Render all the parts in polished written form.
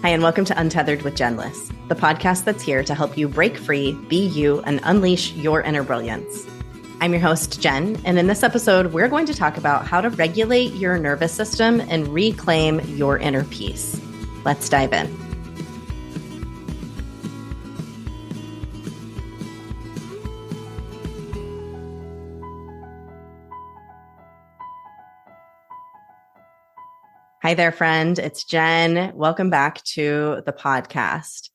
Hi, and welcome to Untethered with Jenless, the podcast that's here to help you break free, be you, and unleash your inner brilliance. I'm your host, Jen, and in this episode, we're going to talk about how to regulate your nervous system and reclaim your inner peace. Let's dive in. Hi there, friend. It's Jen. Welcome back to the podcast.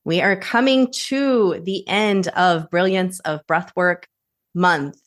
We are coming to the end of Brilliance of Breathwork month,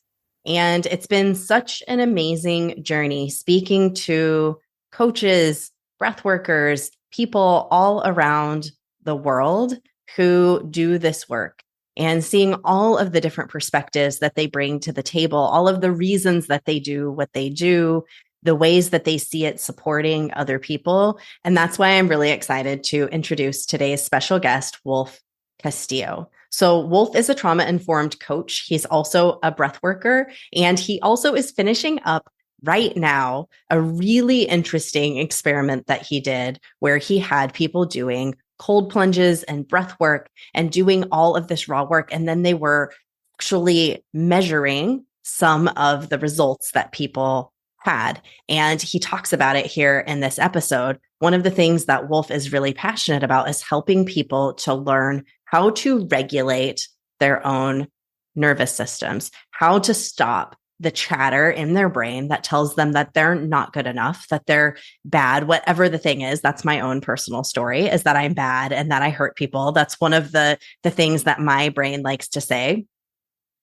and it's been such an amazing journey speaking to coaches, breathworkers, people all around the world who do this work and seeing all of the different perspectives that they bring to the table, all of the reasons that they do what they do, the ways that they see it supporting other people. And that's why I'm really excited to introduce today's special guest, Wolf Castillo. So Wolf is a trauma-informed coach. He's also a breathworker, and he also is finishing up right now a really interesting experiment that he did where he had people doing cold plunges and breath work and doing all of this raw work. And then they were actually measuring some of the results that people had. And he talks about it here in this episode. One of the things that Wolf is really passionate about is helping people to learn how to regulate their own nervous systems, how to stop the chatter in their brain that tells them that they're not good enough, that they're bad, whatever the thing is. That's my own personal story, is that I'm bad and that I hurt people. That's one of the things that my brain likes to say.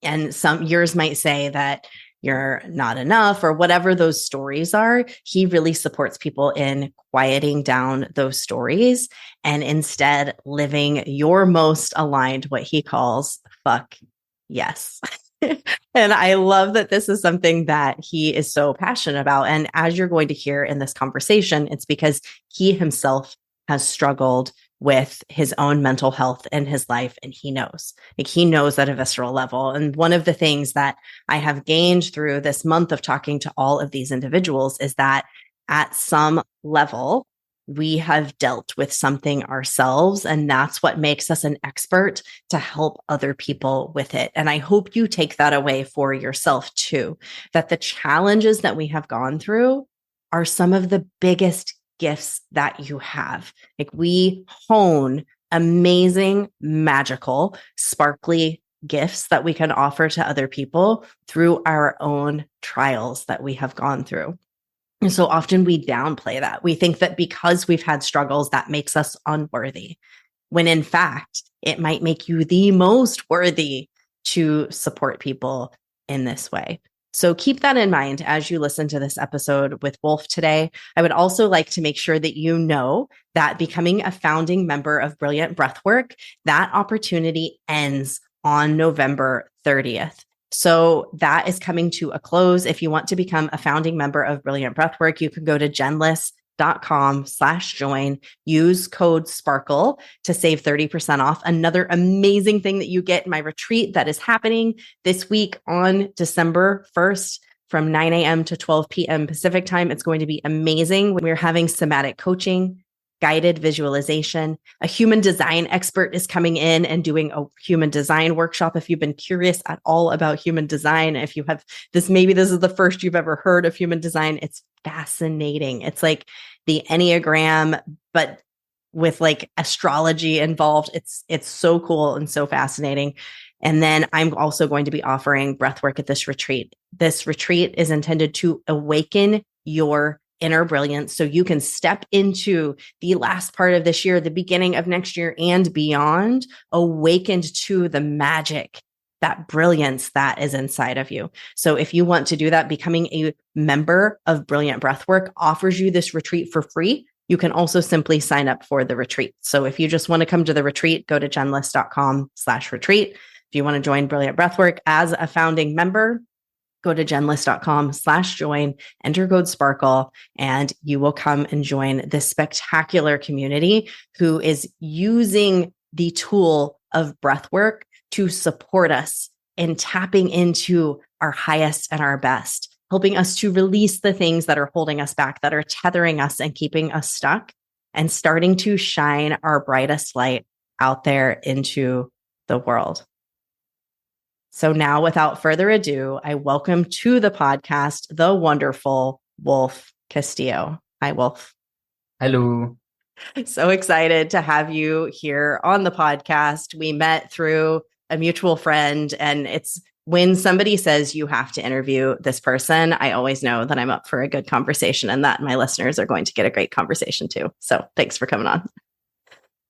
And some yours might say that you're not enough or whatever those stories are. He really supports people in quieting down those stories and instead living your most aligned, what he calls fuck yes. And I love that this is something that he is so passionate about. And as you're going to hear in this conversation, it's because he himself has struggled with his own mental health in his life. And he knows at a visceral level. And one of the things that I have gained through this month of talking to all of these individuals is that at some level, we have dealt with something ourselves. And that's what makes us an expert to help other people with it. And I hope you take that away for yourself too, that the challenges that we have gone through are some of the biggest gifts that you have. Like, we hone amazing, magical, sparkly gifts that we can offer to other people through our own trials that we have gone through. And so often we downplay that. We think that because we've had struggles, that makes us unworthy, when in fact, it might make you the most worthy to support people in this way. So keep that in mind as you listen to this episode with Wolf today. I would also like to make sure that you know that becoming a founding member of Brilliant Breathwork, that opportunity ends on November 30th. So that is coming to a close. If you want to become a founding member of Brilliant Breathwork, you can go to jenless.com/join, use code SPARKLE to save 30% off. Another amazing thing that you get in my retreat that is happening this week on December 1st from 9 a.m. to 12 p.m. Pacific time. It's going to be amazing. We're having somatic coaching, guided visualization. A human design expert is coming in and doing a human design workshop. If you've been curious at all about human design, if you have this, maybe this is the first you've ever heard of human design, it's fascinating. It's like the Enneagram, but with like astrology involved. It's so cool and so fascinating. And then I'm also going to be offering breathwork at this retreat. This retreat is intended to awaken your inner brilliance so you can step into the last part of this year, the beginning of next year and beyond, awakened to the magic, that brilliance that is inside of you. So if you want to do that, becoming a member of Brilliant Breathwork offers you this retreat for free. You can also simply sign up for the retreat. So if you just want to come to the retreat, go to jenless.com/retreat. If you want to join Brilliant Breathwork as a founding member, go to jenless.com/join, enter code SPARKLE, and you will come and join this spectacular community who is using the tool of breathwork to support us in tapping into our highest and our best, helping us to release the things that are holding us back, that are tethering us and keeping us stuck, and starting to shine our brightest light out there into the world. So now, without further ado, I welcome to the podcast the wonderful Wolf Castillo. Hi, Wolf. Hello. So excited to have you here on the podcast. We met through a mutual friend, and it's when somebody says you have to interview this person, I always know that I'm up for a good conversation and that my listeners are going to get a great conversation too. So thanks for coming on.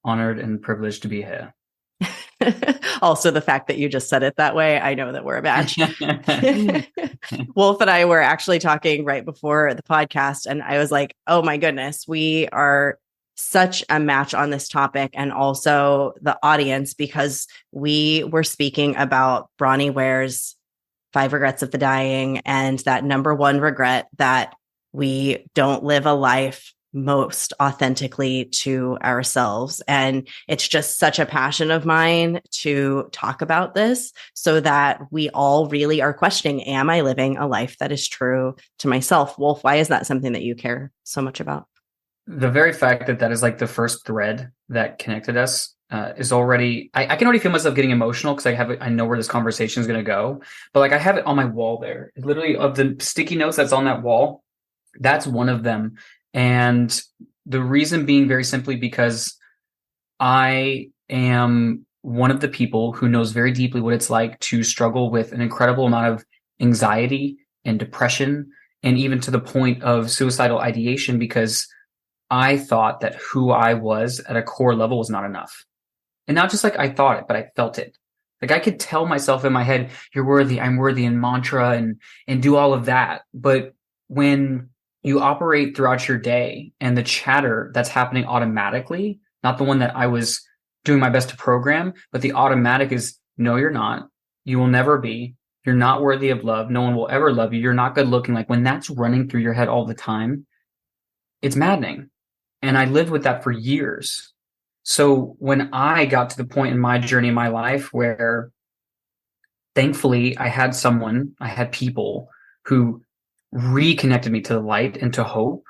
Honored and privileged to be here. Also, the fact that you just said it that way, I know that we're a match. Wolf and I were actually talking right before the podcast, and I was like, oh my goodness, we are such a match on this topic, and also the audience, because we were speaking about Bronnie Ware's 5 Regrets of the Dying, and that number one regret that we don't live a life most authentically to ourselves. And it's just such a passion of mine to talk about this so that we all really are questioning, am I living a life that is true to myself? Wolf, why is that something that you care so much about? The very fact that that is like the first thread that connected us is already, I can already feel myself getting emotional because I know where this conversation is going to go, but like I have it on my wall there. Literally, of the sticky notes that's on that wall, that's one of them. And the reason being very simply because I am one of the people who knows very deeply what it's like to struggle with an incredible amount of anxiety and depression, and even to the point of suicidal ideation, because I thought that who I was at a core level was not enough. And not just like I thought it, but I felt it. Like I could tell myself in my head, you're worthy, I'm worthy, and mantra and do all of that. But when you operate throughout your day and the chatter that's happening automatically, not the one that I was doing my best to program, but the automatic is, no, you're not. You will never be. You're not worthy of love. No one will ever love you. You're not good looking. Like when that's running through your head all the time, it's maddening. And I lived with that for years. So when I got to the point in my journey in my life where thankfully I had people who reconnected me to the light and to hope,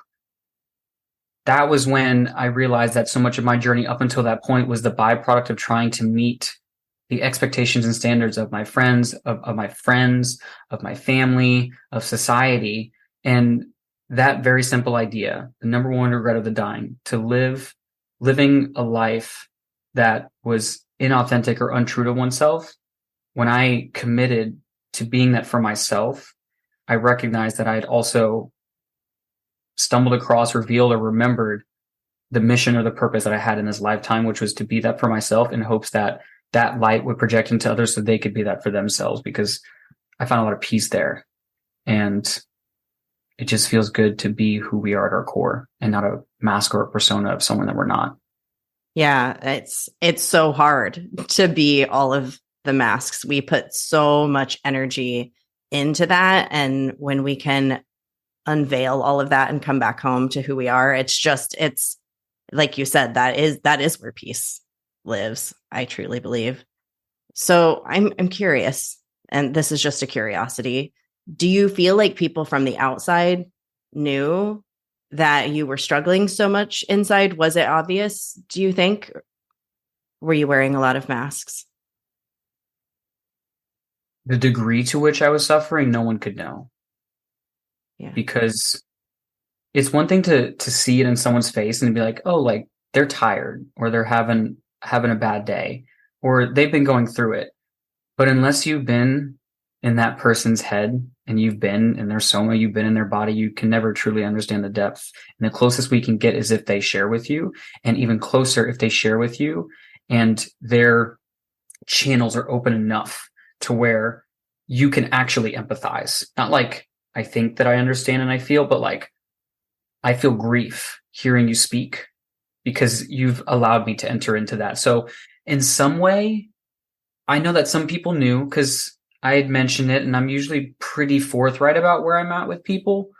that was when I realized that so much of my journey up until that point was the byproduct of trying to meet the expectations and standards of my friends, of my friends, of my family, of society. And that very simple idea, the number one regret of the dying, to living a life that was inauthentic or untrue to oneself, when I committed to being that for myself, I recognized that I had also stumbled across, revealed, or remembered the mission or the purpose that I had in this lifetime, which was to be that for myself in hopes that that light would project into others so they could be that for themselves, because I found a lot of peace there. And it just feels good to be who we are at our core and not a mask or a persona of someone that we're not. Yeah, it's so hard to be all of the masks. We put so much energy into that. And when we can unveil all of that and come back home to who we are, it's like you said, that is where peace lives. I truly believe. So I'm curious, and this is just a curiosity. Do you feel like people from the outside knew that you were struggling so much inside? Was it obvious, do you think? Were you wearing a lot of masks? The degree to which I was suffering, no one could know. Yeah. Because it's one thing to see it in someone's face and be like, oh, like they're tired or they're having a bad day or they've been going through it. But unless you've been in that person's head and you've been in their soma, you've been in their body, you can never truly understand the depth. And the closest we can get is if they share with you, and even closer if they share with you and their channels are open enough to where you can actually empathize. Not like I think that I understand and I feel, but like I feel grief hearing you speak because you've allowed me to enter into that. So in some way, I know that some people knew because I had mentioned it, and I'm usually pretty forthright about where I'm at with people,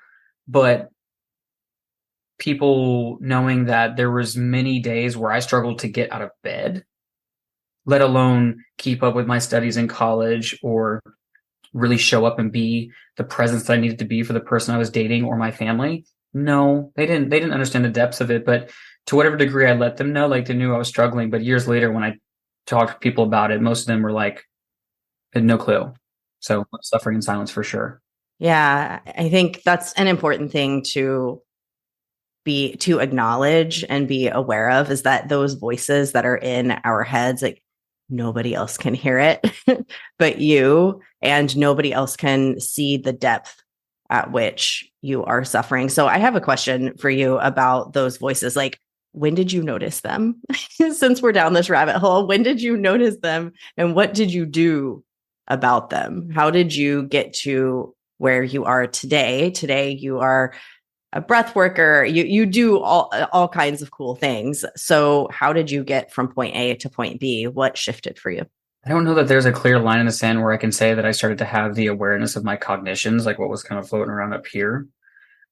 but people knowing that there was many days where I struggled to get out of bed, let alone keep up with my studies in college or really show up and be the presence that I needed to be for the person I was dating or my family. No, they didn't understand the depths of it, but to whatever degree I let them know, like they knew I was struggling. But years later, when I talked to people about it, most of them were like, had no clue. So suffering in silence for sure. Yeah, I think that's an important thing to acknowledge and be aware of, is that those voices that are in our heads, like nobody else can hear it but you, and nobody else can see the depth at which you are suffering. So I have a question for you about those voices. Like, when did you notice them? Since we're down this rabbit hole, when did you notice them and what did you do about them? How did you get to where you are today? Today you are a breath worker. You do all kinds of cool things. So how did you get from point A to point B? What shifted for you? I don't know that there's a clear line in the sand where I can say that I started to have the awareness of my cognitions, like what was kind of floating around up here.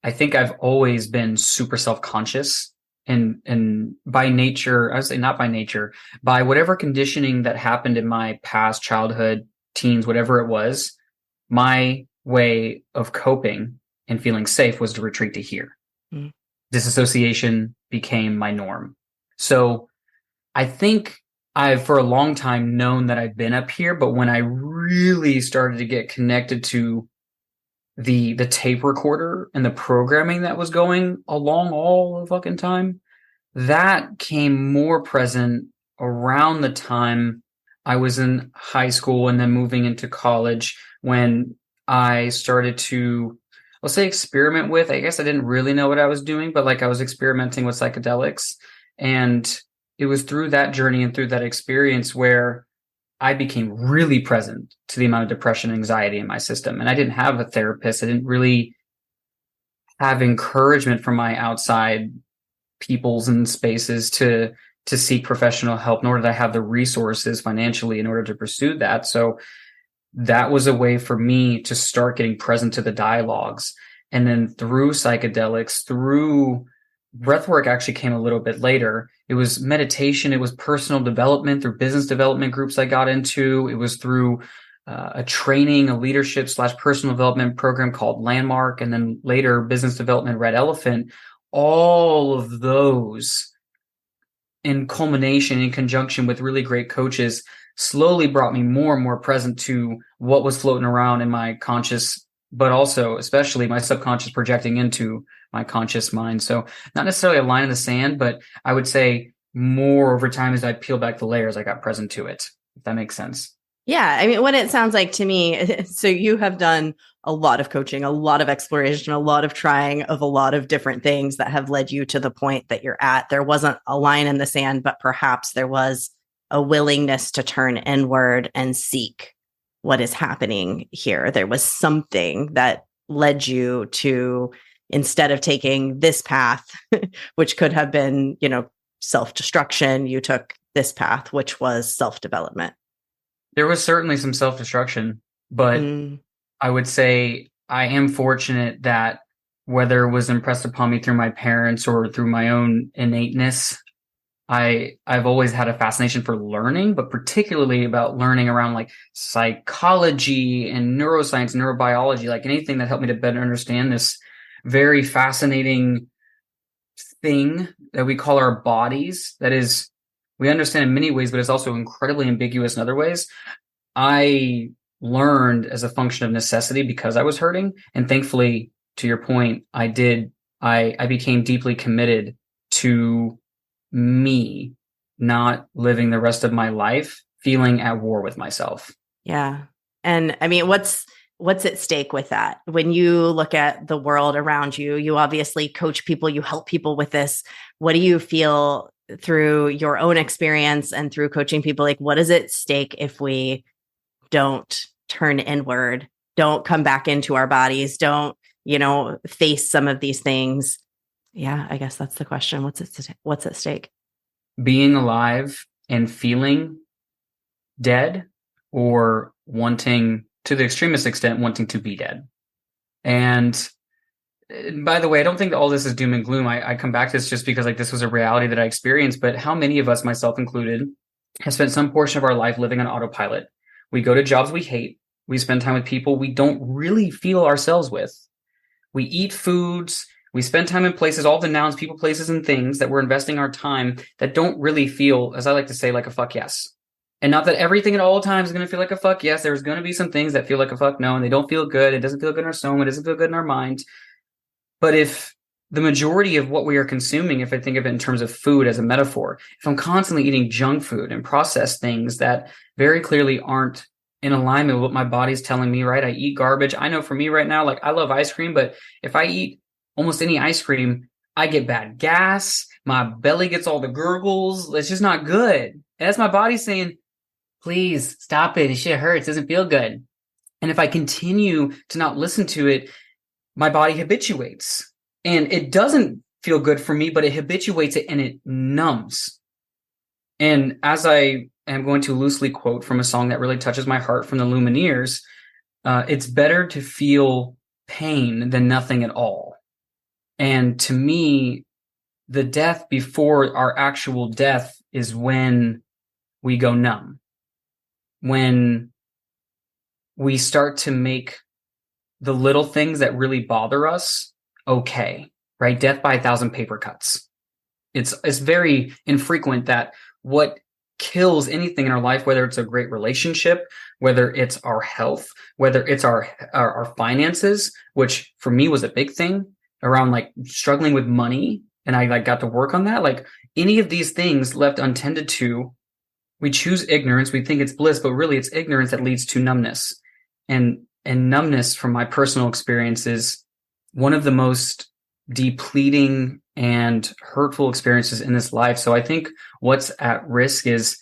I think I've always been super self-conscious and by nature, I would say not by nature, by whatever conditioning that happened in my past childhood, teens, whatever it was, my way of coping and feeling safe was to retreat to here. Mm. Disassociation became my norm. So I think I've for a long time known that I've been up here, but when I really started to get connected to the tape recorder and the programming that was going along all the fucking time, that came more present around the time I was in high school and then moving into college, when I started to, let's say, experiment with, I guess I didn't really know what I was doing, but like I was experimenting with psychedelics. And it was through that journey and through that experience where I became really present to the amount of depression and anxiety in my system. And I didn't have a therapist. I didn't really have encouragement from my outside peoples and spaces to seek professional help, nor did I have the resources financially in order to pursue that. So that was a way for me to start getting present to the dialogues. And then through psychedelics, through breathwork actually came a little bit later. It was meditation. It was personal development through business development groups I got into. It was through a training, a leadership / personal development program called Landmark. And then later business development, Red Elephant. All of those in culmination, in conjunction with really great coaches, slowly brought me more and more present to what was floating around in my conscious, but also especially my subconscious projecting into my conscious mind. So not necessarily a line in the sand, but I would say more over time as I peel back the layers, I got present to it, if that makes sense. Yeah, I mean, what it sounds like to me, so you have done a lot of coaching, a lot of exploration, a lot of trying of a lot of different things that have led you to the point that you're at. There wasn't a line in the sand, but perhaps there was a willingness to turn inward and seek what is happening here. There was something that led you to, instead of taking this path, which could have been, self-destruction, you took this path, which was self-development. There was certainly some self-destruction, but I would say I am fortunate that whether it was impressed upon me through my parents or through my own innateness, I've always had a fascination for learning, but particularly about learning around like psychology and neuroscience, neurobiology, like anything that helped me to better understand this very fascinating thing that we call our bodies. That is, we understand in many ways, but it's also incredibly ambiguous in other ways. I learned as a function of necessity because I was hurting. And thankfully, to your point, I became deeply committed to me not living the rest of my life feeling at war with myself. Yeah. And I mean, what's at stake with that? When you look at the world around you, you obviously coach people, you help people with this. What do you feel through your own experience and through coaching people? Like, what is at stake if we don't turn inward, don't come back into our bodies, don't, face some of these things? Yeah, I guess that's the question. What's at stake? Being alive and feeling dead, or wanting, to the extremist extent, wanting to be dead. And by the way, I don't think that all this is doom and gloom. I come back to this just because like this was a reality that I experienced, but how many of us, myself included, have spent some portion of our life living on autopilot? We go to jobs we hate. We spend time with people we don't really feel ourselves with. We eat foods. We spend time in places, all the nouns, people, places, and things that we're investing our time that don't really feel, as I like to say, like a fuck yes. And not that everything at all times is going to feel like a fuck yes. There's going to be some things that feel like a fuck no, and they don't feel good. It doesn't feel good in our soul. It doesn't feel good in our mind. But if the majority of what we are consuming, if I think of it in terms of food as a metaphor, if I'm constantly eating junk food and processed things that very clearly aren't in alignment with what my body's telling me, right? I eat garbage. I know for me right now, like I love ice cream, but if I eat almost any ice cream, I get bad gas. My belly gets all the gurgles. It's just not good. And that's my body saying, please stop it. This shit hurts. It doesn't feel good. And if I continue to not listen to it, my body habituates. And it doesn't feel good for me, but it habituates it and it numbs. And as I am going to loosely quote from a song that really touches my heart from the Lumineers, it's better to feel pain than nothing at all. And to me, the death before our actual death is when we go numb, when we start to make the little things that really bother us okay, right? Death by 1,000 paper cuts. It's very infrequent that what kills anything in our life, whether it's a great relationship, whether it's our health, whether it's our finances, which for me was a big thing around like struggling with money. And I like got to work on that. Like any of these things left untended to, we choose ignorance. We think it's bliss, but really it's ignorance that leads to numbness. And numbness, from my personal experience, is one of the most depleting and hurtful experiences in this life. So I think what's at risk is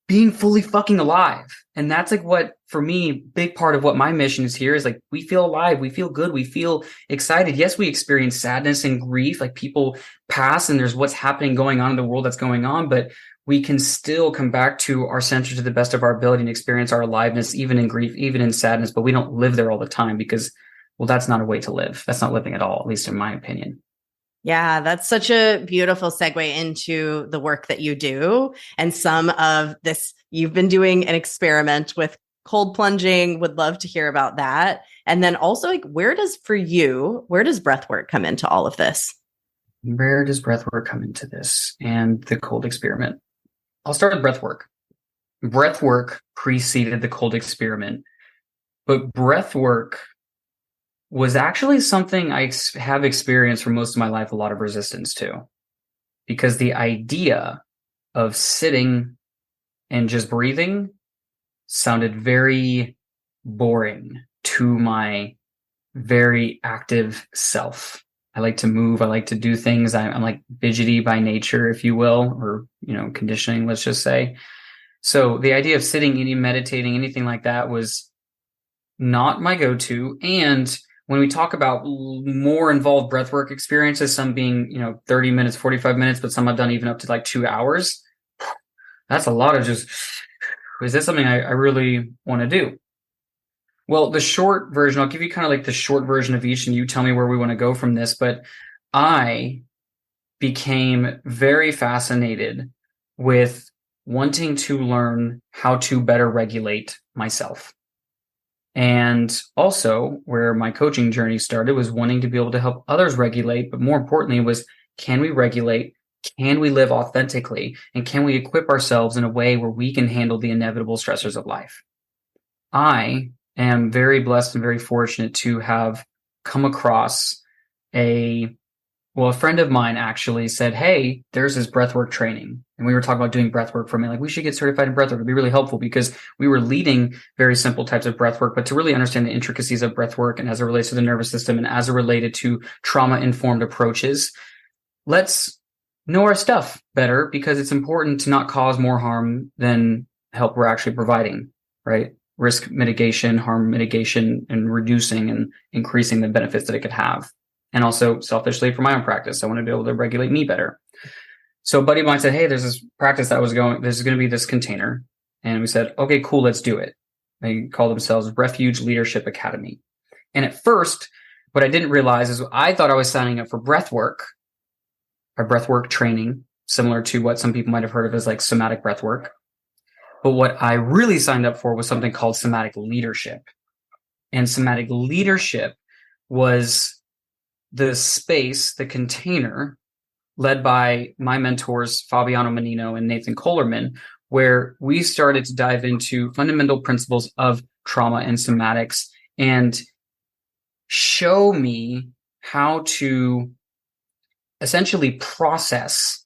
being fully fucking alive. And that's like what, for me, big part of what my mission is here is like, we feel alive, we feel good, we feel excited. Yes, we experience sadness and grief, like people pass and there's what's happening going on in the world that's going on, but we can still come back to our center to the best of our ability and experience our aliveness, even in grief, even in sadness, but we don't live there all the time because, well, that's not a way to live. That's not living at all, at least in my opinion. Yeah, that's such a beautiful segue into the work that you do. And some of this, you've been doing an experiment with cold plunging. Would love to hear about that. And then also, like, where does breathwork come into all of this? Where does breathwork come into this and the cold experiment? I'll start with breathwork. Breathwork preceded the cold experiment, but breathwork was actually something I have experienced for most of my life, a lot of resistance to, because the idea of sitting and just breathing sounded very boring to my very active self. I like to move. I like to do things. I'm like fidgety by nature, if you will, or, conditioning, let's just say. So the idea of sitting, eating, meditating, anything like that was not my go-to. And when we talk about more involved breathwork experiences, some being, 30 minutes, 45 minutes, but some I've done even up to like 2 hours, that's a lot of just, is this something I really want to do? Well, the short version, I'll give you kind of like the short version of each and you tell me where we want to go from this, but I became very fascinated with wanting to learn how to better regulate myself. And also where my coaching journey started was wanting to be able to help others regulate, but more importantly was, can we regulate? Can we live authentically? And can we equip ourselves in a way where we can handle the inevitable stressors of life? I am very blessed and very fortunate to have come across a friend of mine actually said, hey, there's this breathwork training. And we were talking about doing breathwork for a minute. Like, we should get certified in breathwork. It'd be really helpful because we were leading very simple types of breathwork, but to really understand the intricacies of breathwork and as it relates to the nervous system and as it related to trauma-informed approaches, let's know our stuff better because it's important to not cause more harm than help we're actually providing, right? Risk mitigation, harm mitigation, and reducing and increasing the benefits that it could have. And also selfishly for my own practice, I want to be able to regulate me better. So a buddy of mine said, hey, there's this practice that was going, there's going to be this container. And we said, okay, cool, let's do it. They call themselves Refuge Leadership Academy. And at first, what I didn't realize is I thought I was signing up for breathwork, a breathwork training, similar to what some people might have heard of as like somatic breathwork. But what I really signed up for was something called somatic leadership. And somatic leadership was the space, the container led by my mentors, Fabiano Menino and Nathan Kohlerman, where we started to dive into fundamental principles of trauma and somatics and show me how to essentially process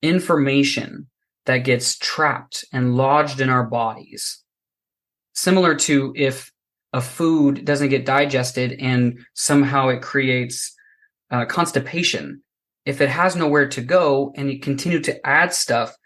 information that gets trapped and lodged in our bodies. Similar to if a food doesn't get digested and somehow it creates constipation. If it has nowhere to go and you continue to add stuff,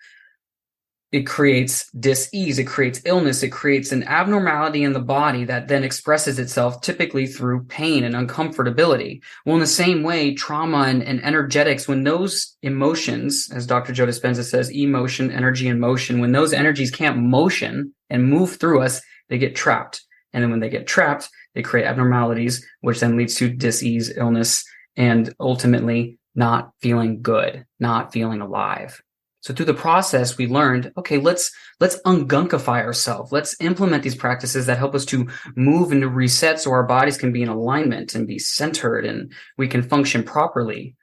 it creates dis-ease, it creates illness, it creates an abnormality in the body that then expresses itself typically through pain and uncomfortability. Well, in the same way, trauma and energetics, when those emotions, as Dr. Joe Dispenza says, emotion, energy, and motion, when those energies can't motion and move through us, they get trapped. And then when they get trapped, they create abnormalities, which then leads to dis-ease, illness, and ultimately not feeling good, not feeling alive. So through the process, we learned, okay, let's ungunkify ourselves. Let's implement these practices that help us to move and to reset so our bodies can be in alignment and be centered and we can function properly.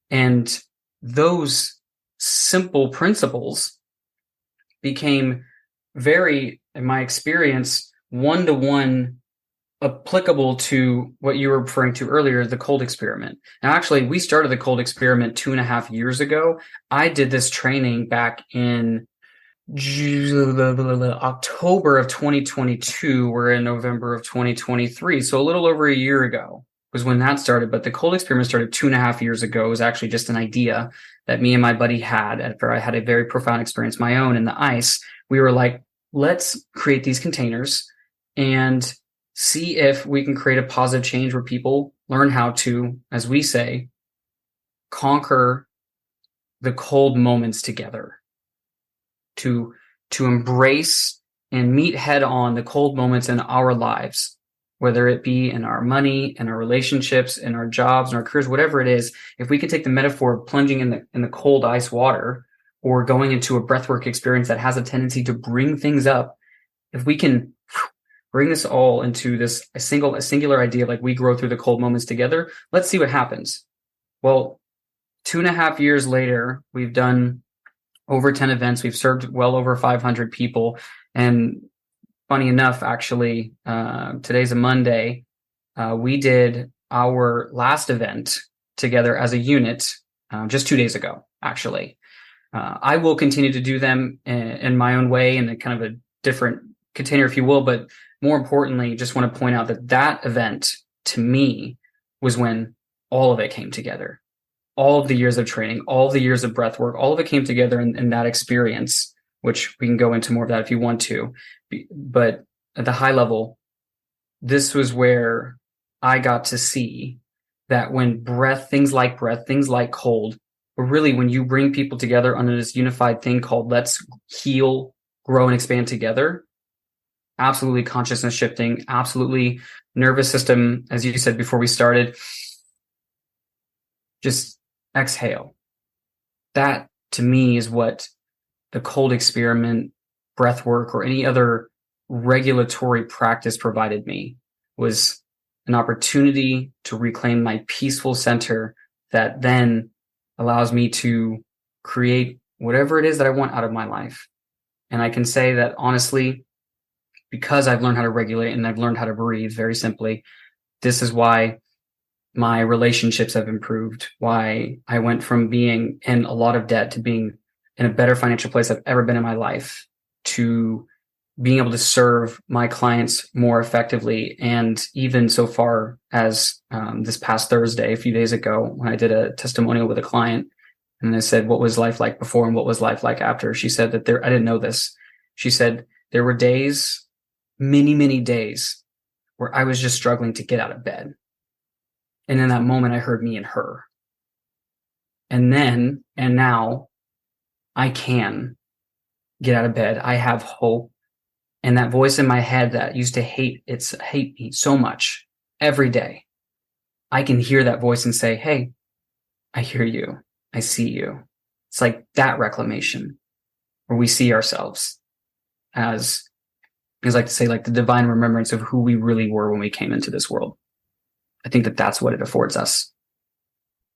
And those simple principles became very, in my experience, one-to-one applicable to what you were referring to earlier, the cold experiment. Now, actually, we started the cold experiment 2.5 years ago. I did this training back in October of 2022. We're in November of 2023. So a little over a year ago was when that started. But the cold experiment started 2.5 years ago. It was actually just an idea that me and my buddy had after I had a very profound experience my own in the ice. We were like, let's create these containers and see if we can create a positive change where people learn how to, as we say, conquer the cold moments together, to embrace and meet head on the cold moments in our lives, whether it be in our money, in our relationships, in our jobs, in our careers, whatever it is. If we can take the metaphor of plunging in the cold ice water or going into a breathwork experience that has a tendency to bring things up, if we can bring this all into this a singular idea, like we grow through the cold moments together, let's see what happens. Well, 2.5 years later, we've done over 10 events. We've served well over 500 people. And funny enough, actually, today's a Monday. We did our last event together as a unit just 2 days ago, actually. I will continue to do them in my own way in a kind of a different container, if you will, but more importantly, just want to point out that event to me was when all of it came together. All of the years of training, all of the years of breath work, all of it came together in that experience, which we can go into more of that if you want to. But at the high level, this was where I got to see that when things like cold, but really when you bring people together under this unified thing called let's heal, grow, and expand together, absolutely consciousness shifting, absolutely nervous system, as you said before we started, just exhale. That to me is what the cold experiment, breath work, or any other regulatory practice provided me, was an opportunity to reclaim my peaceful center that then allows me to create whatever it is that I want out of my life. And I can say that honestly, because I've learned how to regulate and I've learned how to breathe very simply, this is why my relationships have improved, why I went from being in a lot of debt to being in a better financial place I've ever been in my life, to being able to serve my clients more effectively. And even so far as this past Thursday, a few days ago, when I did a testimonial with a client and I said, what was life like before and what was life like after? She said that I didn't know this. She said there were days, many, many days where I was just struggling to get out of bed. And in that moment, I heard me and her. And now I can get out of bed. I have hope. And that voice in my head that used to hate me so much every day, I can hear that voice and say, hey, I hear you. I see you. It's like that reclamation where we see ourselves as, I like to say, like the divine remembrance of who we really were when we came into this world. I think that that's what it affords us.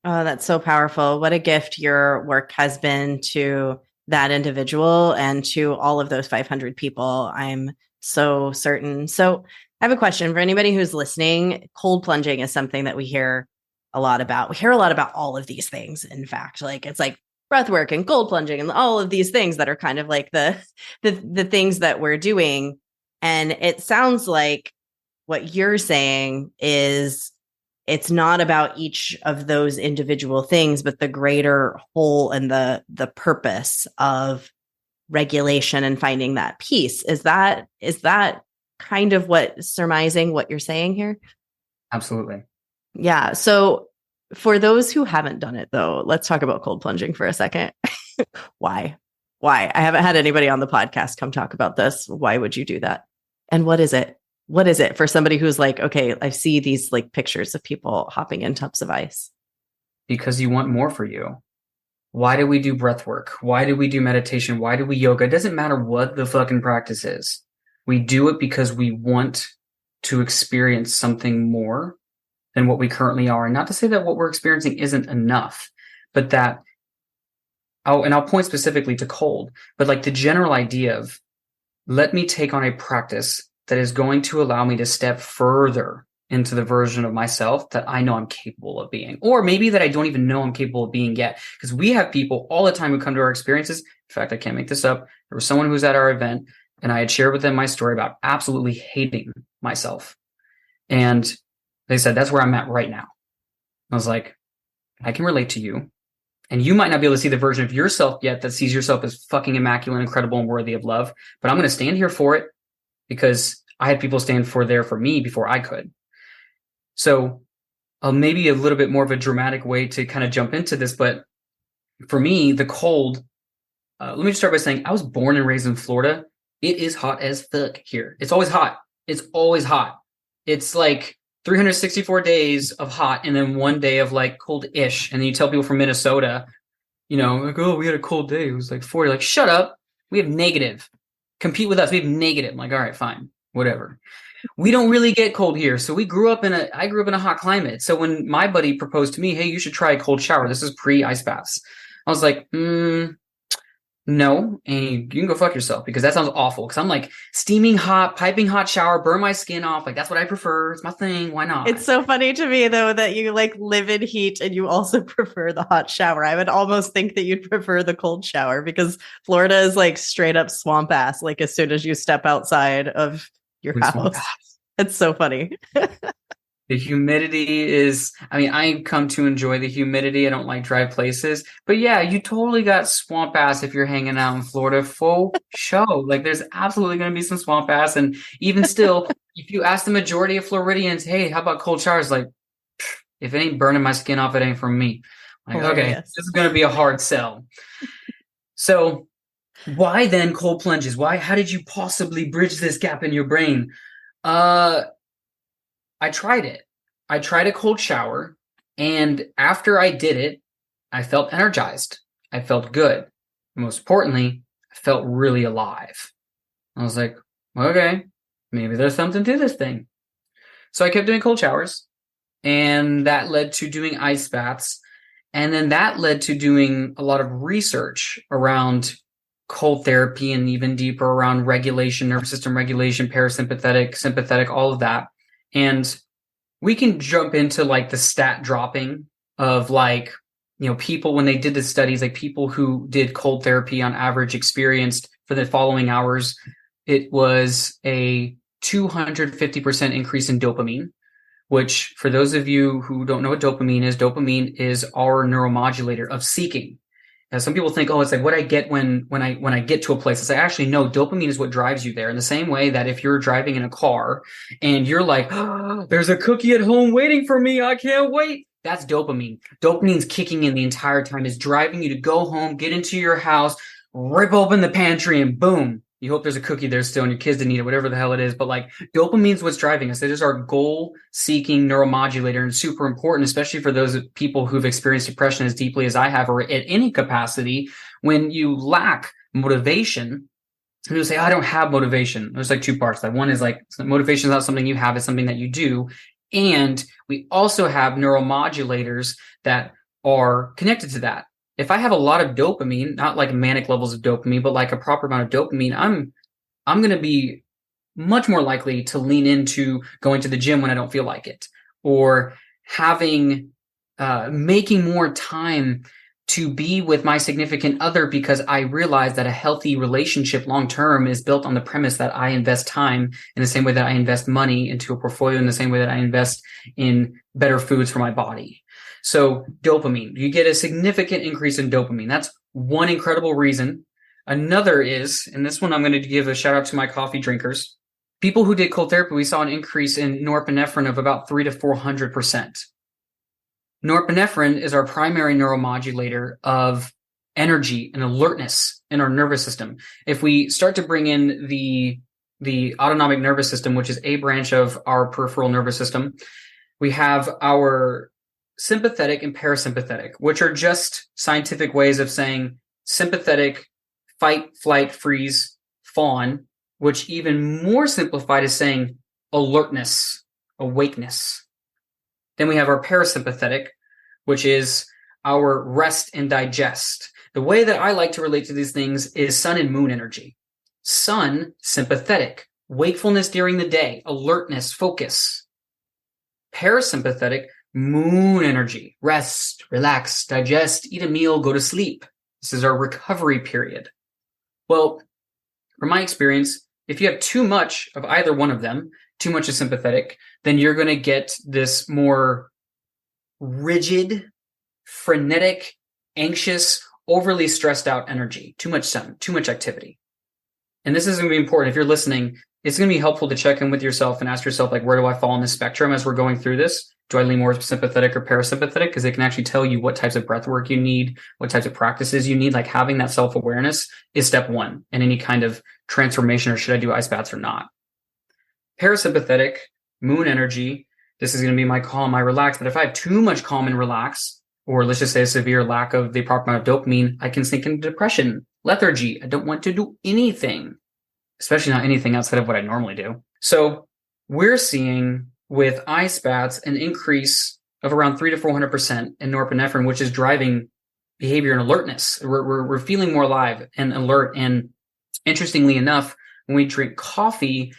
Oh, that's so powerful. What a gift your work has been to that individual and to all of those 500 people. I'm so certain. So, I have a question for anybody who's listening. Cold plunging is something that we hear a lot about. We hear a lot about all of these things. In fact, like it's like breath work and cold plunging and all of these things that are kind of like the things that we're doing. And it sounds like what you're saying is it's not about each of those individual things, but the greater whole and the purpose of regulation and finding that peace. Is that kind of what surmising what you're saying here? Absolutely. Yeah. So for those who haven't done it though, let's talk about cold plunging for a second. Why? Why? I haven't had anybody on the podcast come talk about this. Why would you do that? And what is it? What is it for somebody who's like, okay, I see these like pictures of people hopping in tubs of ice? Because you want more for you. Why do we do breath work? Why do we do meditation? Why do we yoga? It doesn't matter what the fucking practice is. We do it because we want to experience something more than what we currently are. And not to say that what we're experiencing isn't enough, but that, I'll point specifically to cold, but like the general idea of let me take on a practice that is going to allow me to step further into the version of myself that I know I'm capable of being, or maybe that I don't even know I'm capable of being yet. Because we have people all the time who come to our experiences. In fact, I can't make this up. There was someone who was at our event and I had shared with them my story about absolutely hating myself. And they said, that's where I'm at right now. I was like, I can relate to you. And you might not be able to see the version of yourself yet that sees yourself as fucking immaculate, incredible, and worthy of love. But I'm going to stand here for it because I had people stand for me before I could. So maybe a little bit more of a dramatic way to kind of jump into this. But for me, the cold, let me just start by saying I was born and raised in Florida. It is hot as fuck here. It's always hot. It's always hot. It's like 364 days of hot and then one day of like cold-ish. And then you tell people from Minnesota, like, oh, we had a cold day. It was like 40. Like, shut up. We have negative. Compete with us. We have negative. I'm like, all right, fine. Whatever. We don't really get cold here. So I grew up in a hot climate. So when my buddy proposed to me, hey, you should try a cold shower. This is pre-ice baths. I was like, no, and you can go fuck yourself because that sounds awful. Because I'm like steaming hot, piping hot shower, burn my skin off. Like that's what I prefer. It's my thing. Why not? It's so funny to me though that you like live in heat and you also prefer the hot shower. I would almost think that you'd prefer the cold shower because Florida is like straight up swamp ass. Like as soon as you step outside of your house, it's so funny. The humidity is, I come to enjoy the humidity. I don't like dry places. But yeah, you totally got swamp ass if you're hanging out in Florida. Full show. Like there's absolutely going to be some swamp ass. And even still, if you ask the majority of Floridians, hey, how about cold showers? Like, if it ain't burning my skin off, it ain't from me. Like, okay, this is going to be a hard sell. So why then cold plunges? How did you possibly bridge this gap in your brain? I tried it. I tried a cold shower, and after I did it, I felt energized. I felt good. Most importantly, I felt really alive. I was like, okay, maybe there's something to this thing. So I kept doing cold showers, and that led to doing ice baths, and then that led to doing a lot of research around cold therapy and even deeper around regulation, nervous system regulation, parasympathetic, sympathetic, all of that. And we can jump into like the stat dropping of like, people when they did the studies, like people who did cold therapy on average experienced for the following hours, it was a 250% increase in dopamine, which for those of you who don't know what dopamine is our neuromodulator of seeking. Now, some people think, oh, it's like what I get when I get to a place. It's like, actually, no, dopamine is what drives you there. In the same way that if you're driving in a car and you're like, oh, there's a cookie at home waiting for me, I can't wait. That's dopamine. Dopamine's kicking in the entire time, is driving you to go home, get into your house, rip open the pantry, and boom, you hope there's a cookie there still and your kids didn't eat it, whatever the hell it is. But like dopamine's what's driving us. It is our goal-seeking neuromodulator and super important, especially for those people who've experienced depression as deeply as I have or at any capacity. When you lack motivation, people say, oh, I don't have motivation. There's like two parts. Like one is like motivation is not something you have, it's something that you do. And we also have neuromodulators that are connected to that. If I have a lot of dopamine, not like manic levels of dopamine, but like a proper amount of dopamine, I'm going to be much more likely to lean into going to the gym when I don't feel like it, or making more time to be with my significant other, because I realize that a healthy relationship long term is built on the premise that I invest time in the same way that I invest money into a portfolio, in the same way that I invest in better foods for my body. So dopamine, you get a significant increase in dopamine. That's one incredible reason. Another is, and this one I'm going to give a shout out to my coffee drinkers. People who did cold therapy, we saw an increase in norepinephrine of about 300 to 400%. Norepinephrine is our primary neuromodulator of energy and alertness in our nervous system. If we start to bring in the autonomic nervous system, which is a branch of our peripheral nervous system, we have our sympathetic and parasympathetic, which are just scientific ways of saying sympathetic, fight, flight, freeze, fawn, which even more simplified is saying alertness, awakeness. Then we have our parasympathetic, which is our rest and digest. The way that I like to relate to these things is sun and moon energy. Sun, sympathetic, wakefulness during the day, alertness, focus. Parasympathetic, moon energy, rest, relax, digest, eat a meal, go to sleep. This is our recovery period. Well, from my experience, if you have too much of either one of them, too much of sympathetic, then you're going to get this more rigid, frenetic, anxious, overly stressed out energy, too much sun, too much activity. And this is going to be important. If you're listening, it's going to be helpful to check in with yourself and ask yourself, like, where do I fall on the spectrum as we're going through this? Do I lean more sympathetic or parasympathetic? Because it can actually tell you what types of breath work you need, what types of practices you need. Like having that self-awareness is step one in any kind of transformation, or should I do ice baths or not? Parasympathetic, moon energy, this is going to be my calm, my relax. But if I have too much calm and relax, or let's just say a severe lack of the proper amount of dopamine, I can sink into depression, lethargy. I don't want to do anything, especially not anything outside of what I normally do. So we're seeing with ice baths an increase of around 300 to 400% in norepinephrine, which is driving behavior and alertness. We're feeling more alive and alert. And interestingly enough, when we drink coffee,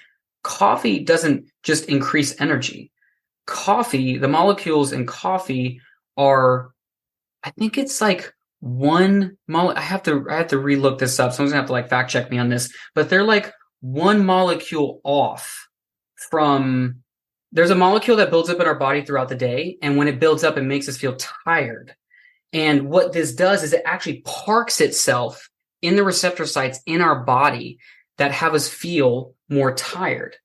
coffee doesn't just increase energy. Coffee, the molecules in coffee are, I think it's like one I have to relook this up. Someone's gonna have to like fact check me on this, but they're like one molecule off from, there's a molecule that builds up in our body throughout the day. And when it builds up, it makes us feel tired. And what this does is it actually parks itself in the receptor sites in our body that have us feel more tired.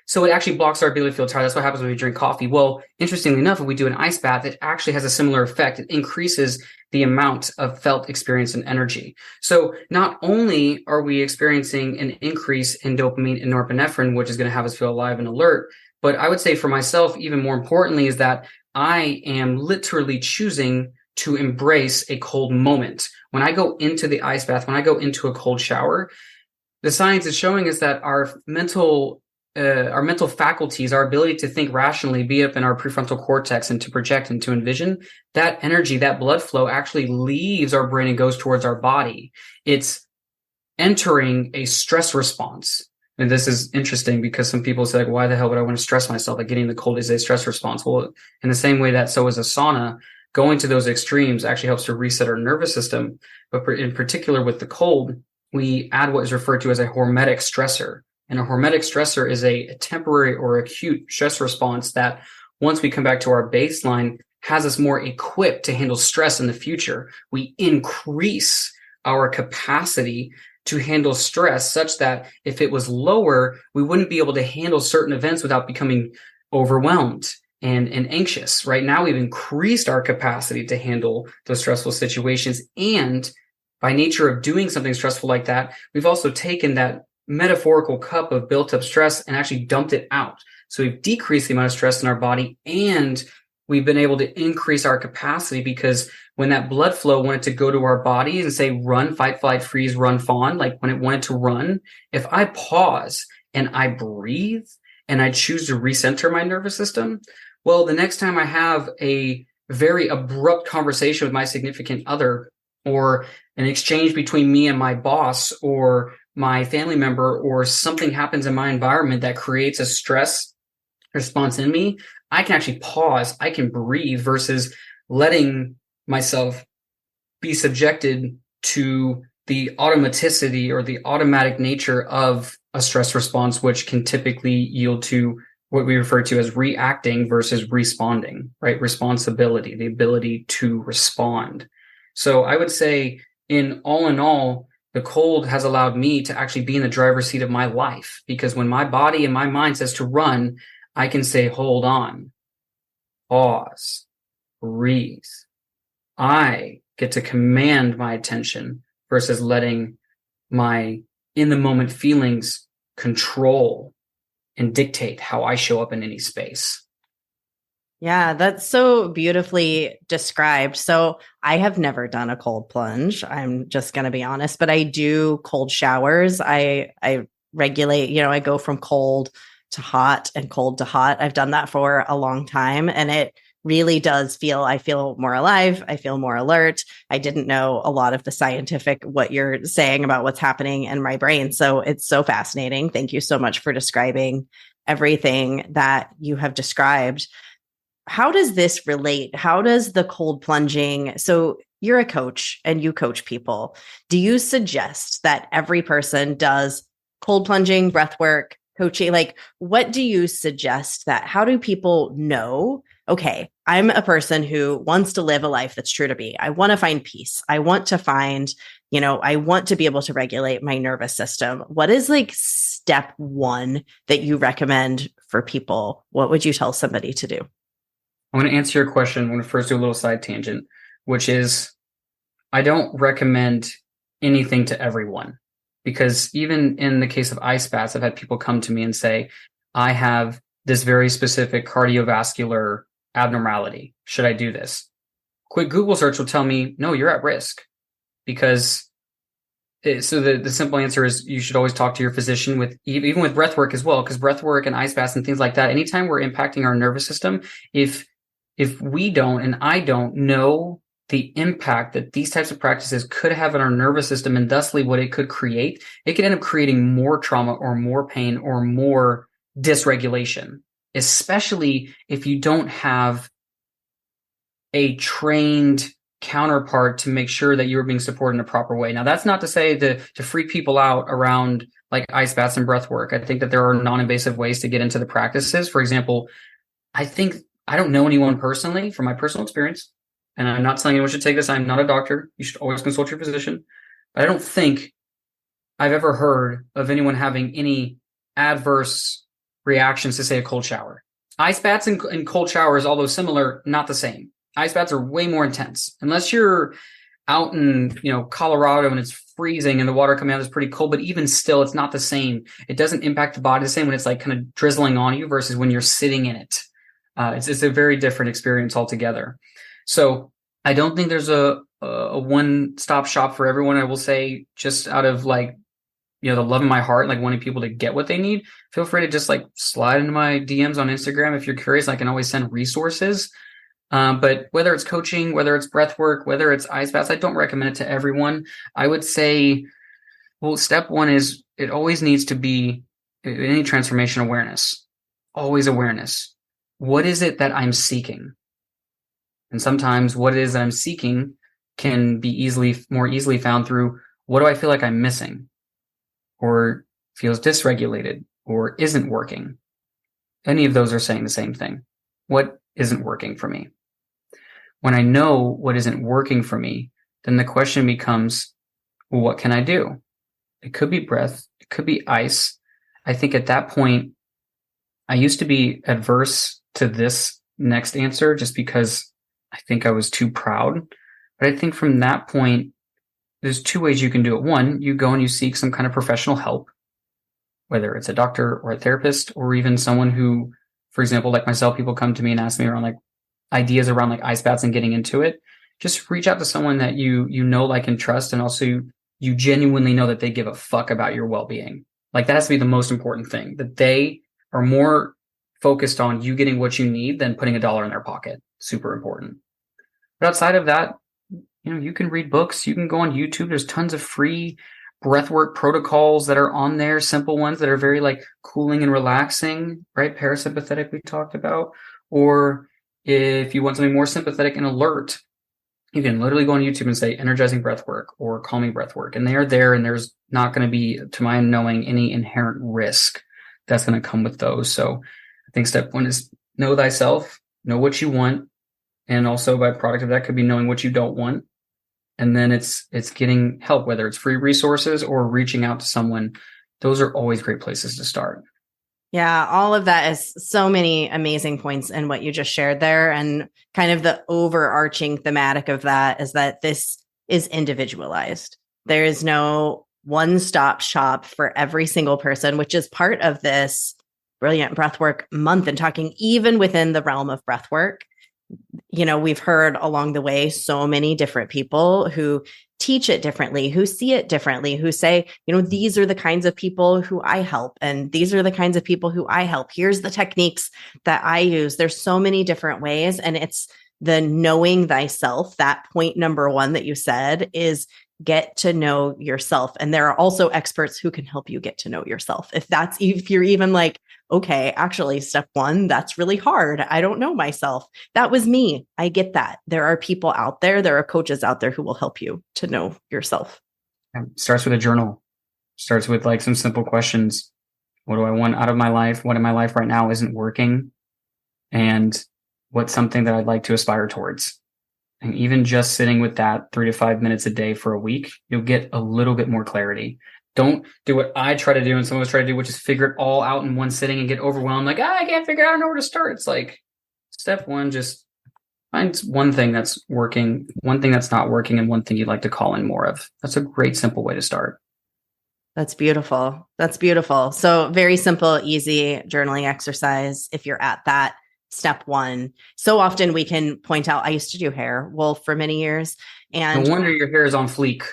So it actually blocks our ability to feel tired. That's what happens when we drink coffee. Well, interestingly enough, if we do an ice bath, it actually has a similar effect. It increases the amount of felt experience and energy. So not only are we experiencing an increase in dopamine and norepinephrine, which is going to have us feel alive and alert, but I would say for myself, even more importantly, is that I am literally choosing to embrace a cold moment. When I go into the ice bath, when I go into a cold shower, the science is showing us that our mental faculties, our ability to think rationally, be up in our prefrontal cortex and to project and to envision, that energy, that blood flow actually leaves our brain and goes towards our body. It's entering a stress response. And this is interesting because some people say, like, why the hell would I want to stress myself? Like getting the cold is a stress response. Well, in the same way that so is a sauna, going to those extremes actually helps to reset our nervous system. But in particular with the cold, we add what is referred to as a hormetic stressor. And a hormetic stressor is a temporary or acute stress response that once we come back to our baseline has us more equipped to handle stress in the future. We increase our capacity to handle stress such that if it was lower, we wouldn't be able to handle certain events without becoming overwhelmed and anxious. Right now, we've increased our capacity to handle those stressful situations. And by nature of doing something stressful like that, we've also taken that metaphorical cup of built up stress and actually dumped it out. So we've decreased the amount of stress in our body, and we've been able to increase our capacity, because when that blood flow wanted to go to our body and say, run, fight, flight, freeze, run, fawn, like when it wanted to run, if I pause and I breathe and I choose to recenter my nervous system, Well, the next time I have a very abrupt conversation with my significant other, or an exchange between me and my boss or my family member, or something happens in my environment that creates a stress response in me, I can actually pause, I can breathe versus letting myself be subjected to the automaticity or the automatic nature of a stress response, which can typically yield to what we refer to as reacting versus responding, right? Responsibility, the ability to respond. So I would say in all, the cold has allowed me to actually be in the driver's seat of my life, because when my body and my mind says to run, I can say, hold on, pause, breathe. I get to command my attention versus letting my in the moment feelings control and dictate how I show up in any space. Yeah, that's so beautifully described. So I have never done a cold plunge. I'm just going to be honest, but I do cold showers. I regulate, I go from cold to hot and cold to hot. I've done that for a long time, and it really does I feel more alive. I feel more alert. I didn't know a lot of the scientific, what you're saying about what's happening in my brain. So it's so fascinating. Thank you so much for describing everything that you have described. How does this relate? How does the cold plunging? So you're a coach and you coach people. Do you suggest that every person does cold plunging, breath work, coaching? Like, what do you suggest that? How do people know? Okay, I'm a person who wants to live a life that's true to me. I want to find peace. I want to find, I want to be able to regulate my nervous system. What is like step one that you recommend for people? What would you tell somebody to do? I'm going to answer your question. I'm going to first do a little side tangent, which is I don't recommend anything to everyone, because even in the case of ice baths, I've had people come to me and say, I have this very specific cardiovascular abnormality. Should I do this? Quick Google search will tell me, no, you're at risk. Because so the simple answer is you should always talk to your physician, with even with breath work as well, because breath work and ice baths and things like that, anytime we're impacting our nervous system, if we don't and I don't know the impact that these types of practices could have on our nervous system, and thusly what it could create, it could end up creating more trauma or more pain or more dysregulation, especially if you don't have a trained counterpart to make sure that you're being supported in a proper way. Now, that's not to say to freak people out around like ice baths and breath work. I think that there are non-invasive ways to get into the practices. For example, I don't know anyone personally from my personal experience, and I'm not saying anyone should take this. I'm not a doctor. You should always consult your physician. But I don't think I've ever heard of anyone having any adverse reactions to, say, a cold shower. Ice baths and cold showers, although similar, not the same. Ice baths are way more intense. Unless you're out in, Colorado and it's freezing and the water coming out is pretty cold, but even still, it's not the same. It doesn't impact the body the same when it's like kind of drizzling on you versus when you're sitting in it. It's a very different experience altogether. So I don't think there's a one-stop shop for everyone. I will say, just out of like, the love in my heart, like wanting people to get what they need, feel free to just like slide into my DMs on Instagram. If you're curious, I can always send resources. But whether it's coaching, whether it's breath work, whether it's ice baths, I don't recommend it to everyone. I would say, well, step one is it always needs to be any transformation awareness, always awareness. What is it that I'm seeking? And sometimes what it is that I'm seeking can be more easily found through, what do I feel like I'm missing, or feels dysregulated, or isn't working? Any of those are saying the same thing. What isn't working for me? When I know what isn't working for me, then the question becomes, well, what can I do? It could be breath. It could be ice. I think at that point, I used to be adverse to this next answer just because I think I was too proud. But I think from that point, there's two ways you can do it. One, you go and you seek some kind of professional help, whether it's a doctor or a therapist, or even someone who, for example, like myself, people come to me and ask me around like ideas around like ice baths and getting into it. Just reach out to someone that you know, like, and trust, and also you genuinely know that they give a fuck about your well-being. Like, that has to be the most important thing, that they are more focused on you getting what you need than putting $1 in their pocket. Super important. But outside of that, you can read books, you can go on YouTube. There's tons of free breathwork protocols that are on there, simple ones that are very like cooling and relaxing, right? Parasympathetic we talked about. Or if you want something more sympathetic and alert, you can literally go on YouTube and say energizing breathwork or calming breathwork. And they are there, and there's not going to be, to my knowing, any inherent risk that's going to come with those. So I think step one is know thyself, know what you want. And also byproduct of that could be knowing what you don't want. And then it's getting help, whether it's free resources or reaching out to someone. Those are always great places to start. Yeah, all of that is so many amazing points in what you just shared there. And kind of the overarching thematic of that is that this is individualized. There is no one-stop shop for every single person, which is part of this Brilliant Breathwork Month, and talking even within the realm of breathwork. We've heard along the way so many different people who teach it differently, who see it differently, who say, these are the kinds of people who I help, and these are the kinds of people who I help. Here's the techniques that I use. There's so many different ways. And it's the knowing thyself. That point number one that you said is get to know yourself. And there are also experts who can help you get to know yourself. If you're even like, okay, actually, step one, that's really hard. I don't know myself. That was me. I get that. There are people out there, there are coaches out there who will help you to know yourself. It starts with a journal. Starts with like some simple questions. What do I want out of my life? What in my life right now isn't working? And what's something that I'd like to aspire towards? And even just sitting with that 3 to 5 minutes a day for a week, you'll get a little bit more clarity. Don't do what I try to do and some of us try to do, which is figure it all out in one sitting and get overwhelmed. Like, I can't figure out, I don't know where to start. It's like step one, just find one thing that's working, one thing that's not working, and one thing you'd like to call in more of. That's a great, simple way to start. That's beautiful. That's beautiful. So very simple, easy journaling exercise. If you're at that step one, so often we can point out, I used to do hair, Wolf, for many years. And no wonder your hair is on fleek.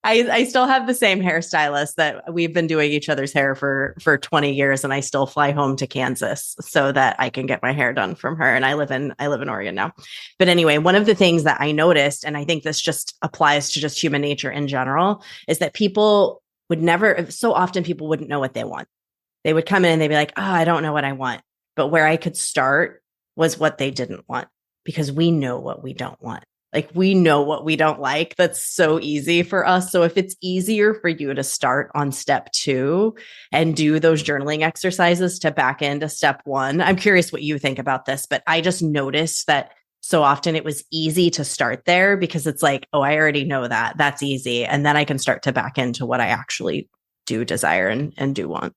I still have the same hairstylist that we've been doing each other's hair for 20 years. And I still fly home to Kansas so that I can get my hair done from her. And I live in Oregon now. But anyway, one of the things that I noticed, and I think this just applies to just human nature in general, is that people would never, so often people wouldn't know what they want. They would come in and they'd be like, oh, I don't know what I want. But where I could start was what they didn't want, because we know what we don't want. Like, we know what we don't like. That's so easy for us. So if it's easier for you to start on step 2 and do those journaling exercises to back into step 1, I'm curious what you think about this, but I just noticed that so often it was easy to start there because it's like, oh, I already know that. That's easy. And then I can start to back into what I actually do desire and do want.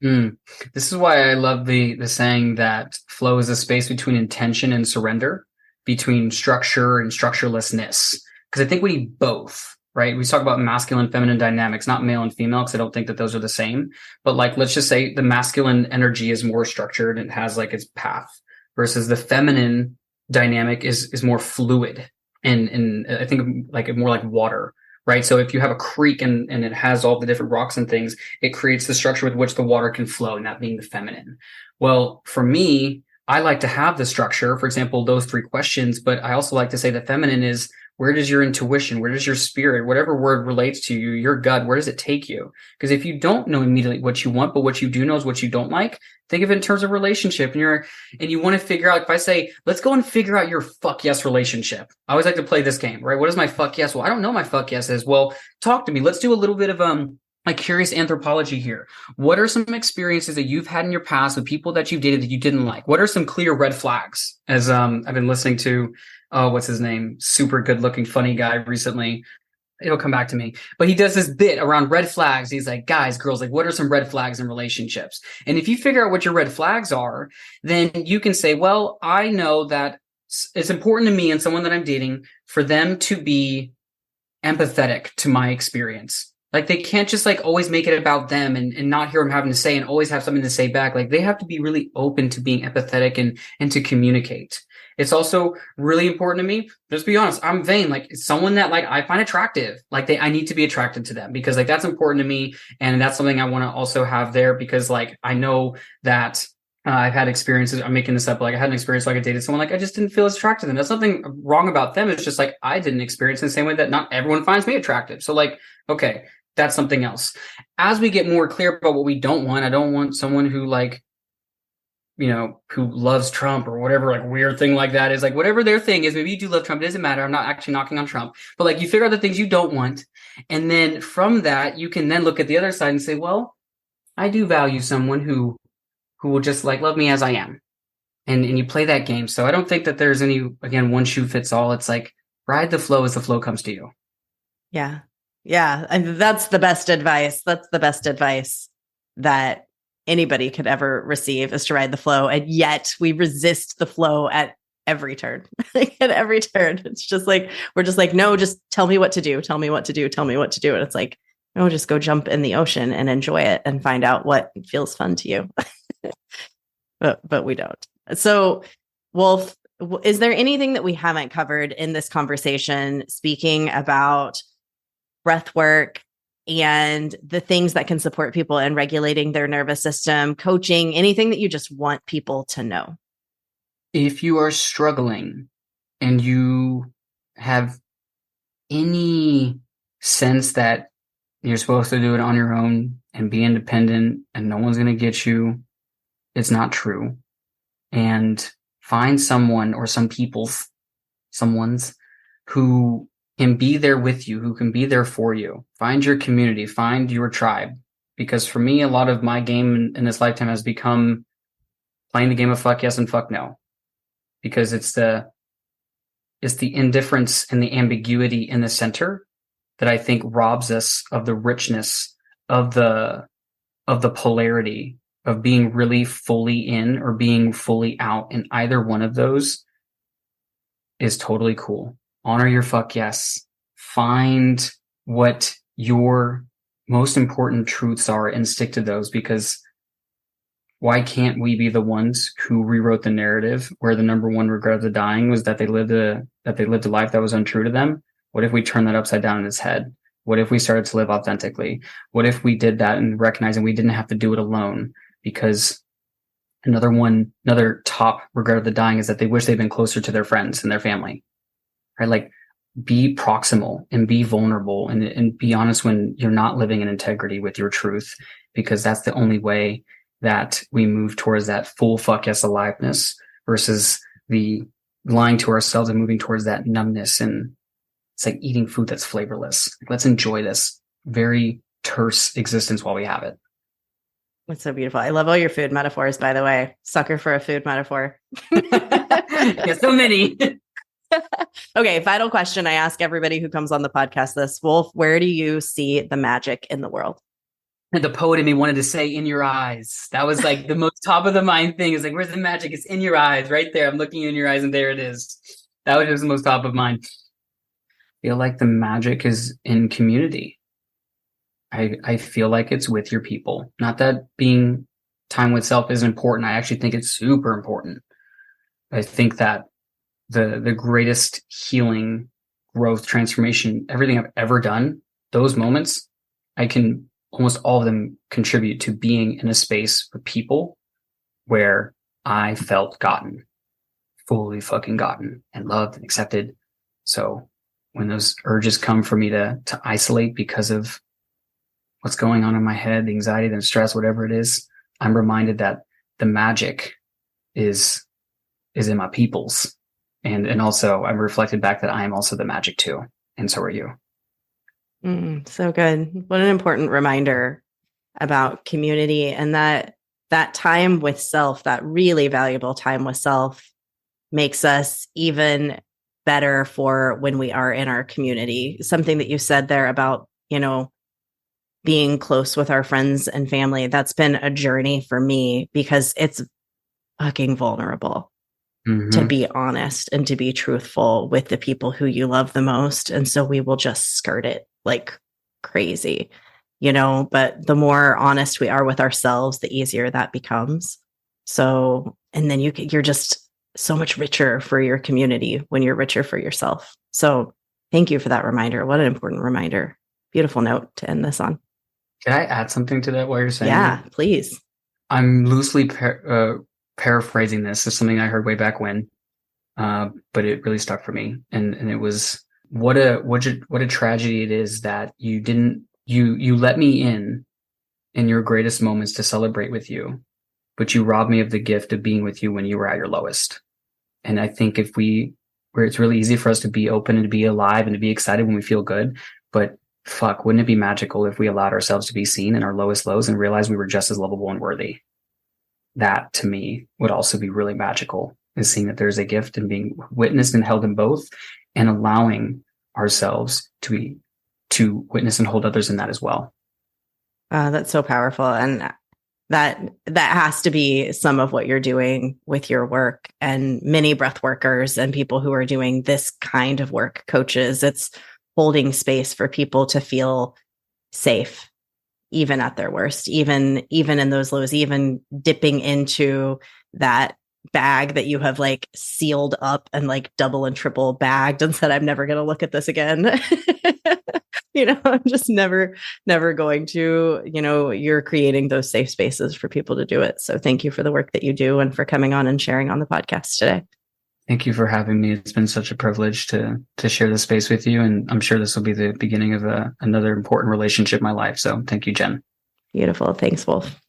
This is why I love the saying that flow is a space between intention and surrender, between structure and structurelessness. Because I think we need both, right? We talk about masculine, feminine dynamics, not male and female, because I don't think that those are the same. But like, let's just say the masculine energy is more structured and has like its path, versus the feminine dynamic is more fluid and I think like more like water, right? So if you have a creek and it has all the different rocks and things, it creates the structure with which the water can flow, and that being the feminine. Well, for me, I like to have the structure, for example, those 3 questions, but I also like to say the feminine is, where does your intuition, where does your spirit, whatever word relates to you, your gut, where does it take you? Because if you don't know immediately what you want, but what you do know is what you don't like, think of it in terms of relationship. And you want to figure out, if I say, let's go and figure out your fuck yes relationship. I always like to play this game, right? What is my fuck yes? Well, I don't know my fuck yes is. Well, talk to me. Let's do a little bit of like curious anthropology here. What are some experiences that you've had in your past with people that you've dated that you didn't like? What are some clear red flags? As I've been listening to, what's his name? Super good looking, funny guy recently. It'll come back to me. But he does this bit around red flags. He's like, guys, girls, like, what are some red flags in relationships? And if you figure out what your red flags are, then you can say, well, I know that it's important to me and someone that I'm dating for them to be empathetic to my experience. Like they can't just like always make it about them and not hear them having to say and always have something to say back. Like they have to be really open to being empathetic and to communicate. It's also really important to me. Just be honest. I'm vain. Like someone that like I find attractive. Like I need to be attracted to them because like that's important to me. And that's something I want to also have there because like I know that I've had experiences. I'm making this up. Like I had an experience like I dated someone like I just didn't feel as attracted to them. There's nothing wrong about them. It's just like I didn't experience in the same way that not everyone finds me attractive. So like, okay, that's something else. As we get more clear about what we don't want, I don't want someone who like, you know, who loves Trump or whatever like weird thing like that is like whatever their thing is. Maybe you do love Trump. It doesn't matter. I'm not actually knocking on Trump, but like you figure out the things you don't want. And then from that, you can then look at the other side and say, well, I do value someone who will just like love me as I am. And you play that game. So I don't think that there's any, again, one shoe fits all. It's like ride the flow as the flow comes to you. Yeah. Yeah. And that's the best advice. That's the best advice that anybody could ever receive is to ride the flow. And yet we resist the flow at every turn. At every turn. It's just like, we're just like, no, just tell me what to do. Tell me what to do. Tell me what to do. And it's like, no, just go jump in the ocean and enjoy it and find out what feels fun to you. But we don't. So, Wolf, is there anything that we haven't covered in this conversation, speaking about breath work and the things that can support people in regulating their nervous system, coaching, anything that you just want people to know? If you are struggling and you have any sense that you're supposed to do it on your own and be independent and no one's going to get you, it's not true. And find someone or some people's, someone's who can be there with you, who can be there for you. Find your community, find your tribe. Because for me, a lot of my game in this lifetime has become playing the game of fuck yes and fuck no. Because it's the indifference and the ambiguity in the center that I think robs us of the richness of the polarity of being really fully in or being fully out. And either one of those is totally cool. Honor your fuck yes. Find what your most important truths are and stick to those, because why can't we be the ones who rewrote the narrative where the number one regret of the dying was that they lived a life that was untrue to them? What if we turn that upside down in its head? What if we started to live authentically? What if we did that and recognizing we didn't have to do it alone? Because another top regret of the dying is that they wish they'd been closer to their friends and their family, right? Like be proximal and be vulnerable and be honest when you're not living in integrity with your truth, because that's the only way that we move towards that full fuck yes aliveness versus the lying to ourselves and moving towards that numbness. And it's like eating food that's flavorless. Let's enjoy this very terse existence while we have it. That's so beautiful. I love all your food metaphors, by the way. Sucker for a food metaphor. Yeah, so many. Okay, final question I ask everybody who comes on the podcast this. Wolf, where do you see the magic in the world? And the poet in me wanted to say in your eyes. That was like the most top of the mind thing. Is like, where's the magic? It's in your eyes, right there. I'm looking in your eyes and there it is. That was just the most top of mind. I feel like the magic is in community. I feel like it's with your people. Not that being time with self is important. I actually think it's super important. I think that the greatest healing, growth, transformation, everything I've ever done, those moments, I can almost all of them contribute to being in a space with people where I felt gotten, fully fucking gotten and loved and accepted. So when those urges come for me to isolate because of what's going on in my head, the anxiety, the stress, whatever it is, I'm reminded that the magic is in my peoples. And also I'm reflected back that I am also the magic too. And so are you. So good. What an important reminder about community and that time with self, that really valuable time with self, makes us even better for when we are in our community. Something that you said there about, being close with our friends and family, that's been a journey for me because it's fucking vulnerable to be honest and to be truthful with the people who you love the most. And so we will just skirt it like crazy, but the more honest we are with ourselves, the easier that becomes. So, and then you're just so much richer for your community when you're richer for yourself. So thank you for that reminder. What an important reminder. Beautiful note to end this on. Can I add something to that while you're saying Yeah, that? please. I'm loosely paraphrasing this as something I heard way back when, but it really stuck for me. And it was what a tragedy it is that you let me in your greatest moments to celebrate with you, but you robbed me of the gift of being with you when you were at your lowest. And I think where it's really easy for us to be open and to be alive and to be excited when we feel good, but fuck, wouldn't it be magical if we allowed ourselves to be seen in our lowest lows and realized we were just as lovable and worthy? That to me would also be really magical, is seeing that there's a gift in being witnessed and held in both, and allowing ourselves to witness and hold others in that as well. That's so powerful. And that has to be some of what you're doing with your work, and many breath workers and people who are doing this kind of work, coaches. It's holding space for people to feel safe, even at their worst, even in those lows, even dipping into that bag that you have like sealed up and like double and triple bagged and said, I'm never going to look at this again. I'm just never going to, you're creating those safe spaces for people to do it. So thank you for the work that you do and for coming on and sharing on the podcast today. Thank you for having me. It's been such a privilege to share this space with you. And I'm sure this will be the beginning of another important relationship in my life. So thank you, Jen. Beautiful. Thanks, Wolf.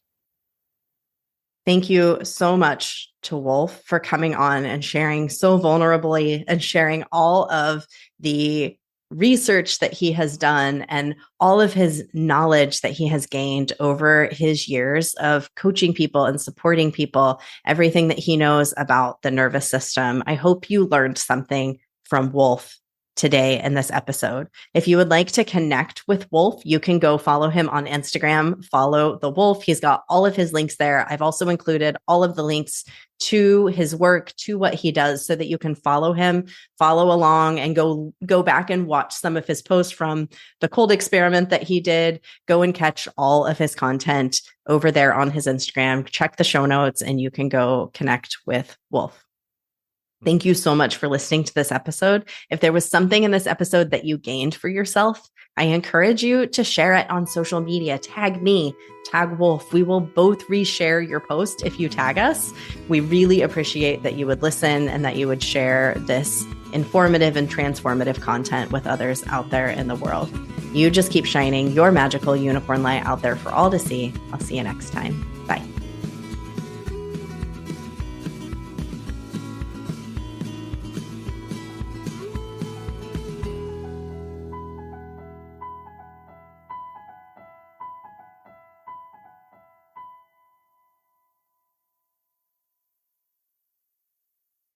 Thank you so much to Wolf for coming on and sharing so vulnerably and sharing all of the research that he has done and all of his knowledge that he has gained over his years of coaching people and supporting people, everything that he knows about the nervous system. I hope you learned something from Wolf today in this episode. If you would like to connect with Wolf, you can go follow him on Instagram, follow the Wolf. He's got all of his links there. I've also included all of the links to his work, to what he does, so that you can follow him, follow along, and go back and watch some of his posts from the cold experiment that he did. Go and catch all of his content over there on his Instagram. Check the show notes and you can go connect with Wolf. Thank you so much for listening to this episode. If there was something in this episode that you gained for yourself, I encourage you to share it on social media. Tag me, tag Wolf. We will both reshare your post if you tag us. We really appreciate that you would listen and that you would share this informative and transformative content with others out there in the world. You just keep shining your magical unicorn light out there for all to see. I'll see you next time.